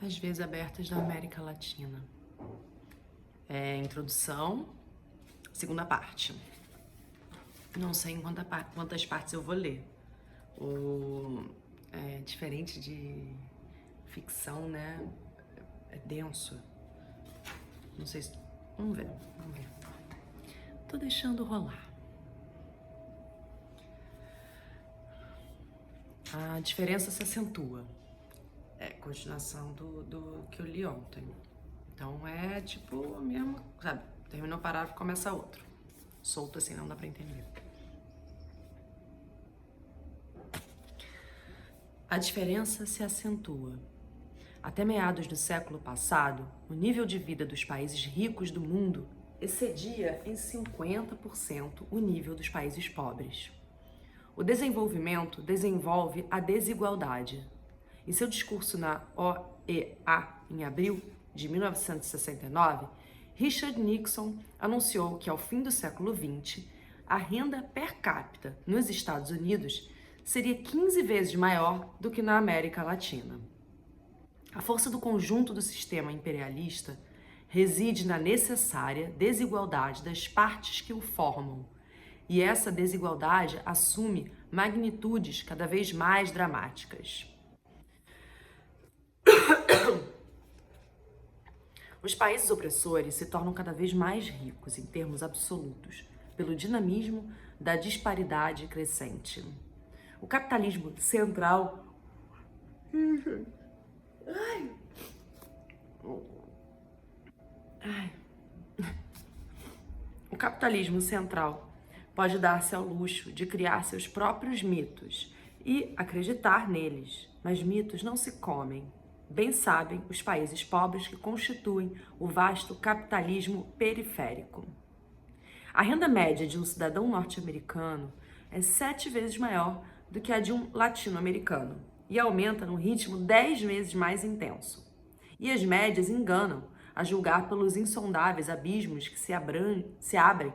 As vias abertas da América Latina. Introdução, segunda parte. Não sei em quantas partes eu vou ler. Diferente de ficção, né? É denso. Não sei se... Vamos ver. Tô deixando rolar. A diferença se acentua. É continuação do que eu li ontem. Então é tipo mesmo, sabe? Terminou o parágrafo, começa outro. Solto assim, não dá pra entender. A diferença se acentua. Até meados do século passado, o nível de vida dos países ricos do mundo excedia em 50% o nível dos países pobres. O desenvolvimento desenvolve a desigualdade. Em seu discurso na OEA, em abril de 1969, Richard Nixon anunciou que, ao fim do século XX, a renda per capita nos Estados Unidos seria 15 vezes maior do que na América Latina. A força do conjunto do sistema imperialista reside na necessária desigualdade das partes que o formam, e essa desigualdade assume magnitudes cada vez mais dramáticas. Os países opressores se tornam cada vez mais ricos em termos absolutos, pelo dinamismo da disparidade crescente. O capitalismo central... O capitalismo central pode dar-se ao luxo de criar seus próprios mitos e acreditar neles, mas mitos não se comem. Bem sabem os países pobres que constituem o vasto capitalismo periférico. A renda média de um cidadão norte-americano é 7 vezes maior do que a de um latino-americano e aumenta num ritmo 10 vezes mais intenso. E as médias enganam, a julgar pelos insondáveis abismos que se abrem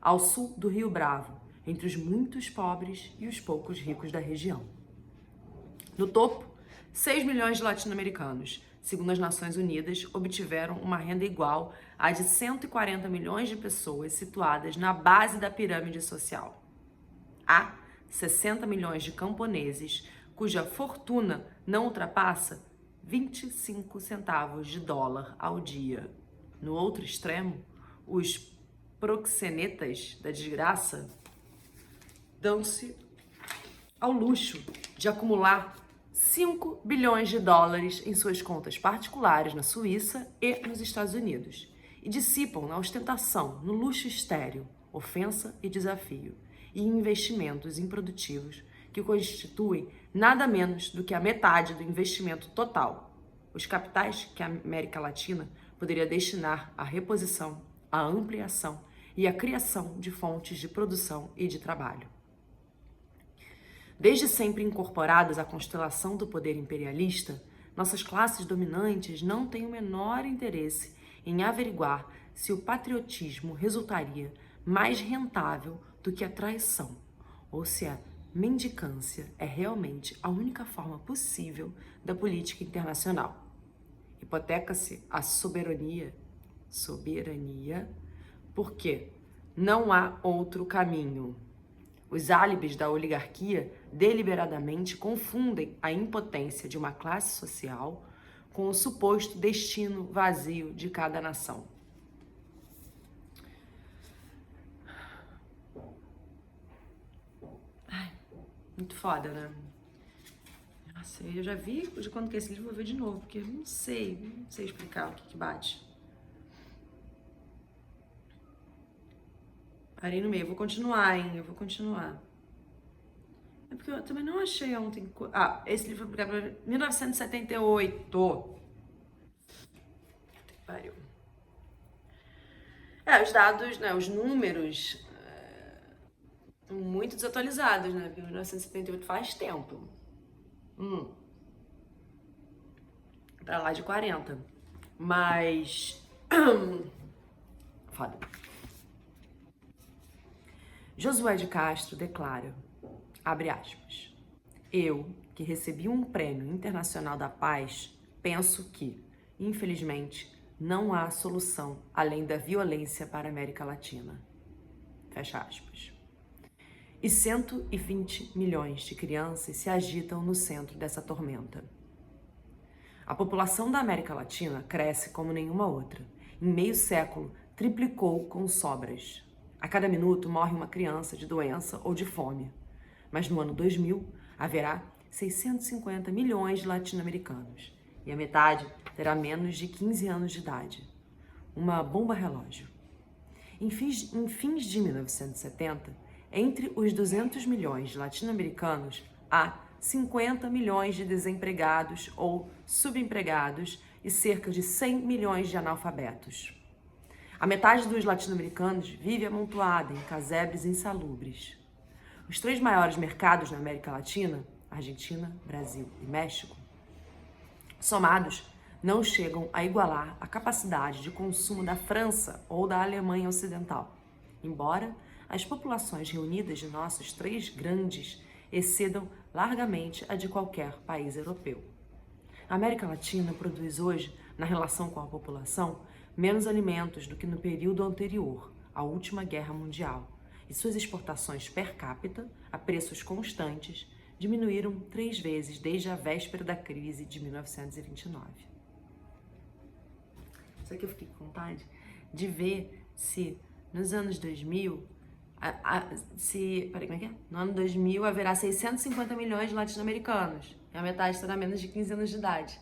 ao sul do Rio Bravo, entre os muitos pobres e os poucos ricos da região. No topo, 6 milhões de latino-americanos, segundo as Nações Unidas, obtiveram uma renda igual à de 140 milhões de pessoas situadas na base da pirâmide social. Há 60 milhões de camponeses cuja fortuna não ultrapassa 25 centavos de dólar ao dia. No outro extremo, os proxenetas da desgraça dão-se ao luxo de acumular 5 bilhões de dólares em suas contas particulares na Suíça e nos Estados Unidos e dissipam na ostentação, no luxo estéril, ofensa e desafio, e investimentos improdutivos que constituem nada menos do que a metade do investimento total, os capitais que a América Latina poderia destinar à reposição, à ampliação e à criação de fontes de produção e de trabalho. Desde sempre incorporadas à constelação do poder imperialista, nossas classes dominantes não têm o menor interesse em averiguar se o patriotismo resultaria mais rentável do que a traição, ou se a mendicância é realmente a única forma possível da política internacional. Hipoteca-se a soberania, porque não há outro caminho. Os álibis da oligarquia deliberadamente confundem a impotência de uma classe social com o suposto destino vazio de cada nação. Muito foda, né? Nossa, eu já vi de quando que é esse livro, vou ver de novo, porque eu não sei explicar o que bate. Parei no meio, eu vou continuar, hein? É porque eu também não achei ontem... esse livro foi publicado em 1978. Pariu. Os dados, né, os números... muito desatualizados, né? Porque 1978 faz tempo. Pra lá de 40. Mas... Foda. Josué de Castro declara, abre aspas, eu, que recebi um prêmio internacional da paz, penso que, infelizmente, não há solução além da violência para a América Latina. Fecha aspas. E 120 milhões de crianças se agitam no centro dessa tormenta. A população da América Latina cresce como nenhuma outra. Em meio século, triplicou com sobras. A cada minuto morre uma criança de doença ou de fome. Mas no ano 2000, haverá 650 milhões de latino-americanos. E a metade terá menos de 15 anos de idade. Uma bomba relógio. Em fins de 1970, entre os 200 milhões de latino-americanos, há 50 milhões de desempregados ou subempregados e cerca de 100 milhões de analfabetos. A metade dos latino-americanos vive amontoada em casebres insalubres. Os 3 maiores mercados na América Latina, Argentina, Brasil e México, somados, não chegam a igualar a capacidade de consumo da França ou da Alemanha Ocidental, embora as populações reunidas de nossos 3 grandes excedam largamente a de qualquer país europeu. A América Latina produz hoje, na relação com a população, menos alimentos do que no período anterior, à última Guerra Mundial, e suas exportações per capita, a preços constantes, diminuíram 3 vezes desde a véspera da crise de 1929. Só que eu fiquei com vontade de ver se nos anos 2000, no ano 2000 haverá 650 milhões de latino-americanos e a metade terá menos de 15 anos de idade.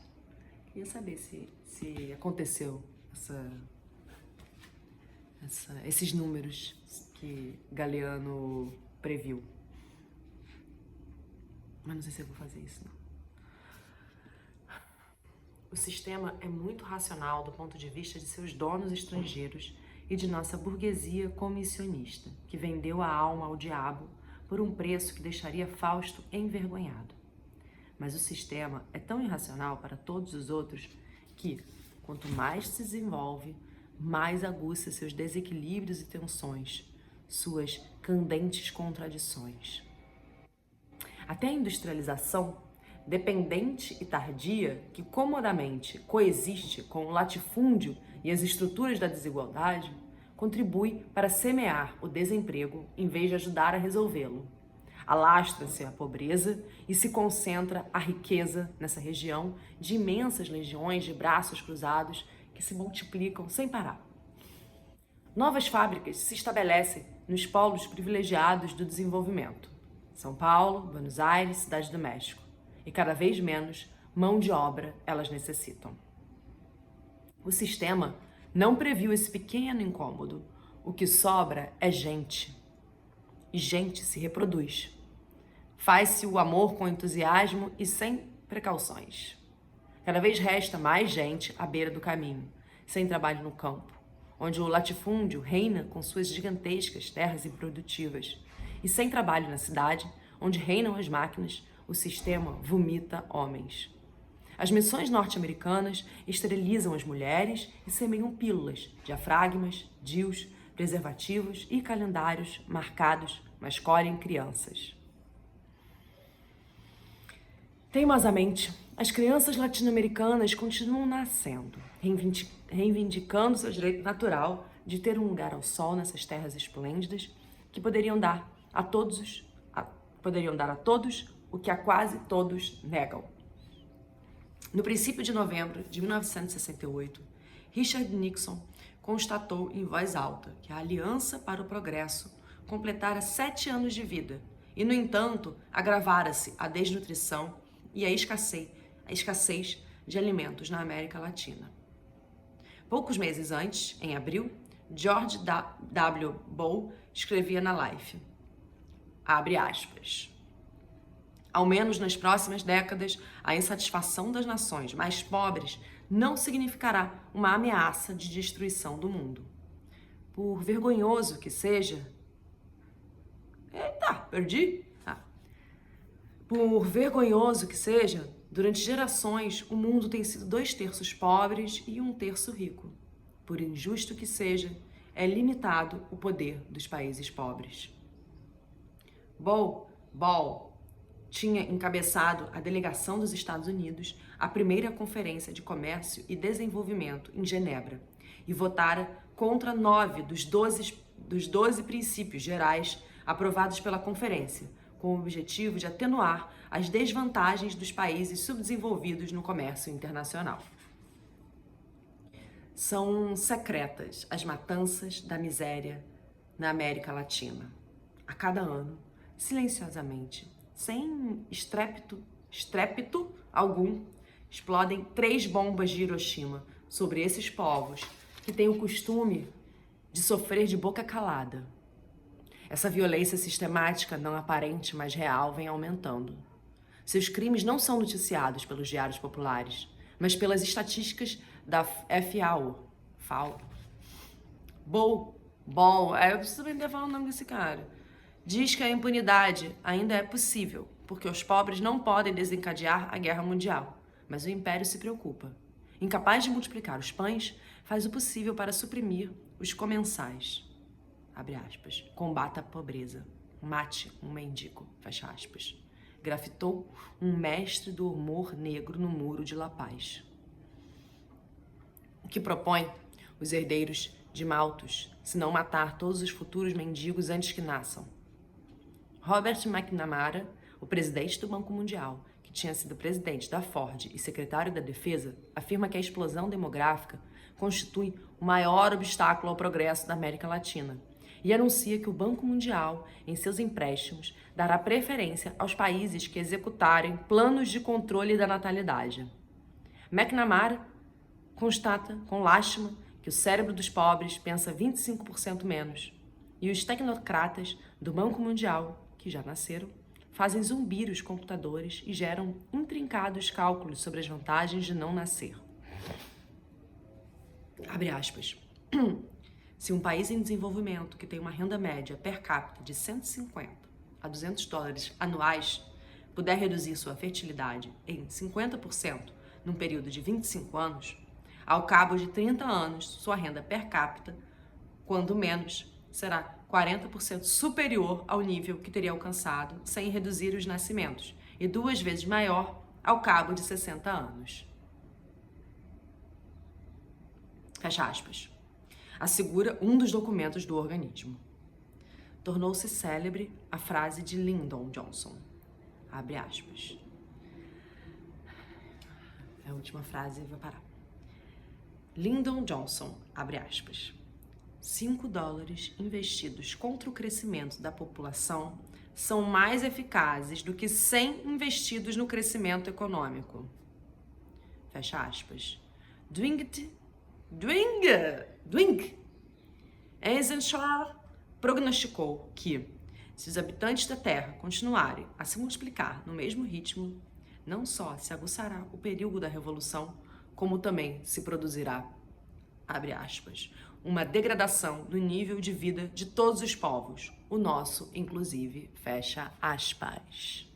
Queria saber se aconteceu esses números que Galeano previu. Mas não sei se eu vou fazer isso, não. O sistema é muito racional do ponto de vista de seus donos estrangeiros e de nossa burguesia comissionista, que vendeu a alma ao diabo por um preço que deixaria Fausto envergonhado. Mas o sistema é tão irracional para todos os outros que, quanto mais se desenvolve, mais aguça seus desequilíbrios e tensões, suas candentes contradições. Até a industrialização, dependente e tardia, que comodamente coexiste com o latifúndio e as estruturas da desigualdade, contribui para semear o desemprego em vez de ajudar a resolvê-lo. Alastra-se a pobreza e se concentra a riqueza nessa região de imensas legiões de braços cruzados que se multiplicam sem parar. Novas fábricas se estabelecem nos polos privilegiados do desenvolvimento. São Paulo, Buenos Aires, Cidade do México. E cada vez menos mão de obra elas necessitam. O sistema não previu esse pequeno incômodo. O que sobra é gente. E gente se reproduz. Faz-se o amor com entusiasmo e sem precauções. Cada vez resta mais gente à beira do caminho, sem trabalho no campo, onde o latifúndio reina com suas gigantescas terras improdutivas, e sem trabalho na cidade, onde reinam as máquinas, o sistema vomita homens. As missões norte-americanas esterilizam as mulheres e semeiam pílulas, diafragmas, DIUs, preservativos e calendários marcados, mas colhem crianças. Teimosamente, as crianças latino-americanas continuam nascendo, reivindicando seu direito natural de ter um lugar ao sol nessas terras esplêndidas que poderiam dar a todos o que a quase todos negam. No princípio de novembro de 1968, Richard Nixon constatou em voz alta que a Aliança para o Progresso completara 7 anos de vida e, no entanto, agravara-se a desnutrição e a escassez de alimentos na América Latina. Poucos meses antes, em abril, George W. Bush escrevia na Life, abre aspas, ao menos nas próximas décadas, a insatisfação das nações mais pobres não significará uma ameaça de destruição do mundo. Por vergonhoso que seja... Por vergonhoso que seja, durante gerações, o mundo tem sido 2/3 pobres e 1/3 rico. Por injusto que seja, é limitado o poder dos países pobres. Ball tinha encabeçado a delegação dos Estados Unidos à primeira Conferência de Comércio e Desenvolvimento em Genebra e votara contra 9 dos 12 princípios gerais aprovados pela conferência, com o objetivo de atenuar as desvantagens dos países subdesenvolvidos no comércio internacional. São secretas as matanças da miséria na América Latina. A cada ano, silenciosamente, sem estrépito algum, explodem 3 bombas de Hiroshima sobre esses povos que têm o costume de sofrer de boca calada. Essa violência sistemática, não aparente, mas real, vem aumentando. Seus crimes não são noticiados pelos diários populares, mas pelas estatísticas da FAO. Eu preciso aprender a falar o nome desse cara. Diz que a impunidade ainda é possível, porque os pobres não podem desencadear a guerra mundial. Mas o império se preocupa. Incapaz de multiplicar os pães, faz o possível para suprimir os comensais. Abre aspas. Combata a pobreza. Mate um mendigo. Fecha aspas. Grafitou um mestre do humor negro no muro de La Paz. O que propõe os herdeiros de Malthus, se não matar todos os futuros mendigos antes que nasçam. Robert McNamara, o presidente do Banco Mundial, que tinha sido presidente da Ford e secretário da Defesa, afirma que a explosão demográfica constitui o maior obstáculo ao progresso da América Latina e anuncia que o Banco Mundial, em seus empréstimos, dará preferência aos países que executarem planos de controle da natalidade. McNamara constata, com lástima, que o cérebro dos pobres pensa 25% menos e os tecnocratas do Banco Mundial, que já nasceram, fazem zumbir os computadores e geram intrincados cálculos sobre as vantagens de não nascer. Abre aspas. Se um país em desenvolvimento que tem uma renda média per capita de 150 a 200 dólares anuais puder reduzir sua fertilidade em 50% num período de 25 anos, ao cabo de 30 anos, sua renda per capita, quando menos, será 40% superior ao nível que teria alcançado sem reduzir os nascimentos e 2 vezes maior ao cabo de 60 anos. Fecha aspas. Assegura um dos documentos do organismo. Tornou-se célebre a frase de Lyndon Johnson. Abre aspas. A última frase vai parar. Lyndon Johnson, abre aspas. 5 dólares investidos contra o crescimento da população são mais eficazes do que 100 investidos no crescimento econômico. Fecha aspas. Eisenhower prognosticou que, se os habitantes da Terra continuarem a se multiplicar no mesmo ritmo, não só se aguçará o perigo da revolução, como também se produzirá, abre aspas, uma degradação do nível de vida de todos os povos, o nosso, inclusive, fecha aspas.